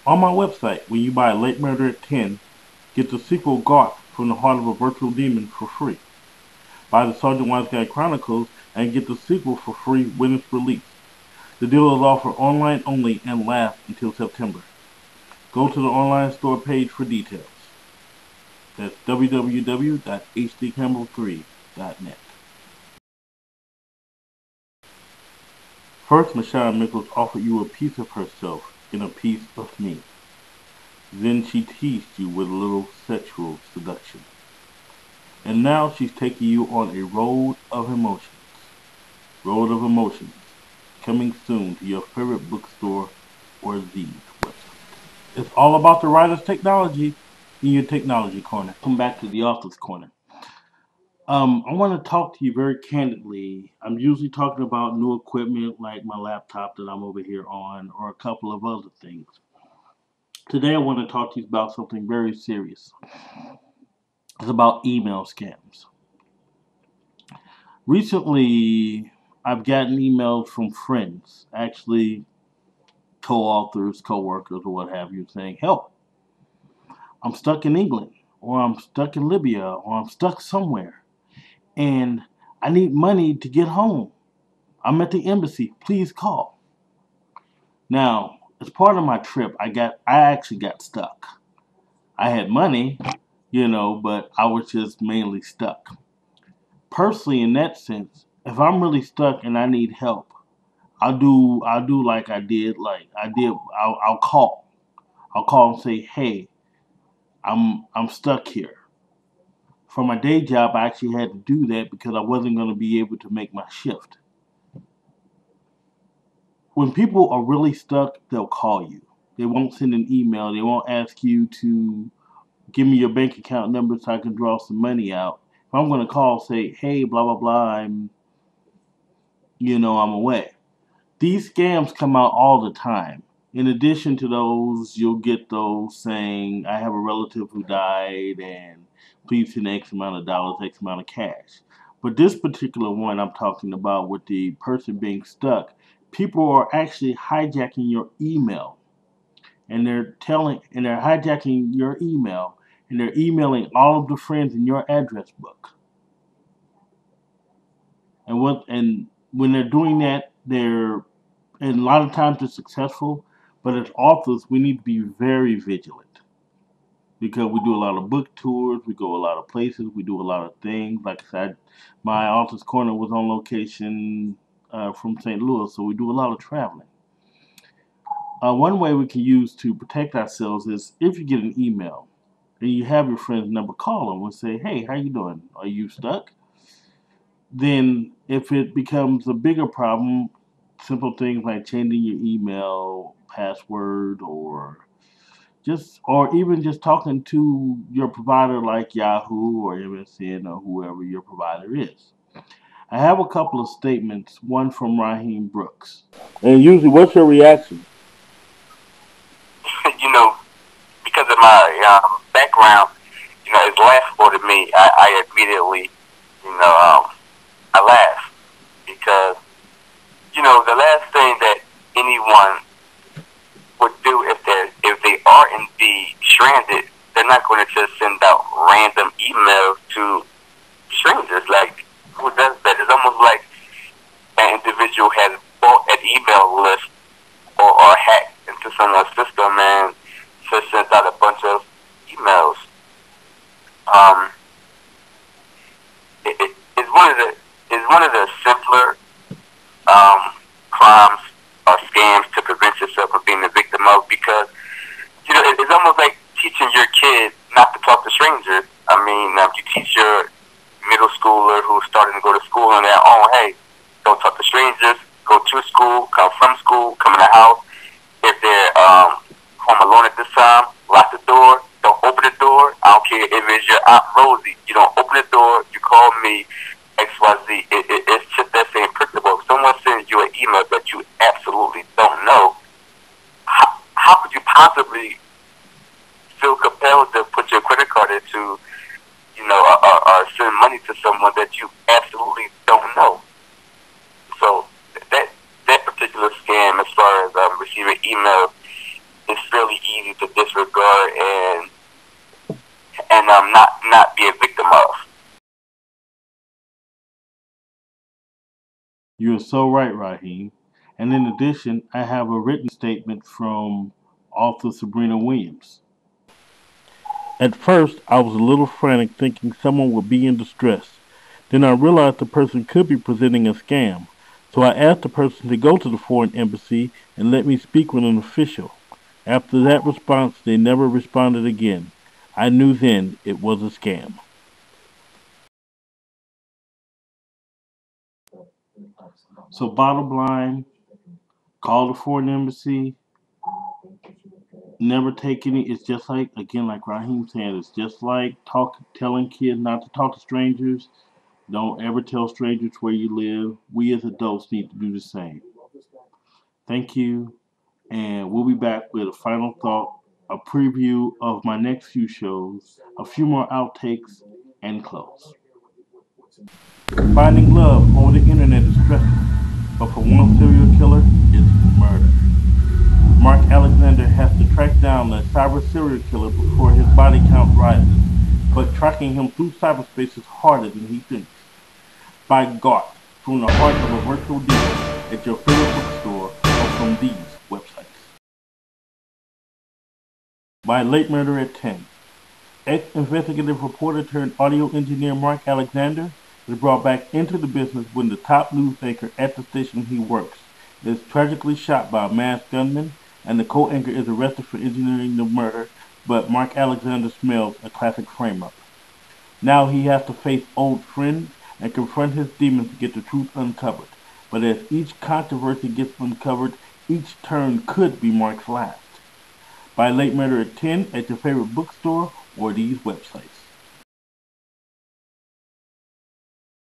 On my website, when you buy Late Murder at 10, get the sequel Garth from the Heart of a Virtual Demon for free. Buy the Sergeant Wise Guy Chronicles and get the sequel for free when it's released. The deal is offered online only and lasts until September. Go to the online store page for details. That's www.hdcampbell3.net. First, Michelle Michaels offered you a piece of herself in a piece of me. Then she teased you with a little sexual seduction. And now she's taking you on a road of emotions. Road of Emotions, coming soon to your favorite bookstore or Z's website. It's all about the writer's technology in your technology corner. Come back to the author's corner. I want to talk to you very candidly. I'm usually talking about new equipment like my laptop that I'm over here on or a couple of other things. Today I want to talk to you about something very serious. It's about email scams. Recently, I've gotten emails from friends, actually co-authors, co-workers, or what have you, saying, help, I'm stuck in England, or I'm stuck in Libya, or I'm stuck somewhere, and I need money to get home. I'm at the embassy, please call. Now, as part of my trip, I actually got stuck. I had money, but I was just mainly stuck. Personally, in that sense, if I'm really stuck and I need help, I'll do like I did. I'll call. I'll call and say, hey, I'm stuck here. For my day job, I actually had to do that because I wasn't going to be able to make my shift. When people are really stuck, they'll call you. They won't send an email. They won't ask you to give me your bank account number so I can draw some money out. If I'm going to call, say, hey, blah, blah, blah, I'm away. These scams come out all the time. In addition to those, you'll get those saying, I have a relative who died and please send X amount of dollars, X amount of cash. But this particular one I'm talking about with the person being stuck, people are actually hijacking your email. And they're hijacking your email and they're emailing all of the friends in your address book. And when they're doing that, and a lot of times it's successful, but as authors, we need to be very vigilant because we do a lot of book tours, we go a lot of places, we do a lot of things. Like I said, my author's corner was on location from St. Louis, so we do a lot of traveling. One way we can use to protect ourselves is if you get an email and you have your friend's number, call them and say, hey, how you doing? Are you stuck? Then if it becomes a bigger problem, simple things like changing your email password or even just talking to your provider like Yahoo or MSN or whoever your provider is. I have a couple of statements, one from Raheem Brooks. And usually, what's your reaction? Because of my background, it's laughable to me. I immediately, I laugh because, the last thing that anyone would do if they are indeed stranded, they're not going to just send out random emails to strangers. Like, who does that? It's almost like an individual has bought an email list or hacked into someone's system and just sent out a bunch of emails. It's one of the simpler crimes or scams to prevent yourself from being a victim of, because it's almost like teaching your kid not to talk to strangers. I mean, you teach your middle schooler who's starting to go to school on their own, hey, don't talk to strangers, go to school, come from school, come in the house. If they're home alone at this time, lock the door, don't open the door. I don't care if it's your Aunt Rosie. You don't open the door, you call me, XYZ. It's just that same principle. If someone sends you an email that you absolutely don't know, how could you possibly feel compelled to put your credit card into, or send money to someone that you absolutely don't know? So that particular scam, as far as receiving email, is fairly continue to disregard and not be a victim of. You're so right, Raheem. And in addition, I have a written statement from author Sabrina Williams. At first, I was a little frantic thinking someone would be in distress. Then I realized the person could be presenting a scam. So I asked the person to go to the foreign embassy and let me speak with an official. After that response, they never responded again. I knew then it was a scam. So bottom line, call the foreign embassy. Never take any. It's just like, again, like Raheem said, it's just like telling kids not to talk to strangers. Don't ever tell strangers where you live. We as adults need to do the same. Thank you, and we'll be back with a final thought, a preview of my next few shows, a few more outtakes, and close. Finding love over the internet is stressful, but for one serial killer, it's murder. Mark Alexander has to track down the cyber serial killer before his body count rises, but tracking him through cyberspace is harder than he thinks. By God, from the heart of a virtual demon at your favorite bookstore or from these websites. By Late Murder at 10. Ex-investigative reporter turned audio engineer Mark Alexander is brought back into the business when the top news anchor at the station he works is tragically shot by a masked gunman, and the co-anchor is arrested for engineering the murder, but Mark Alexander smells a classic frame-up. Now he has to face old friends and confront his demons to get the truth uncovered. But as each controversy gets uncovered, each turn could be Mark's last. Buy Late Murder at 10 at your favorite bookstore or these websites.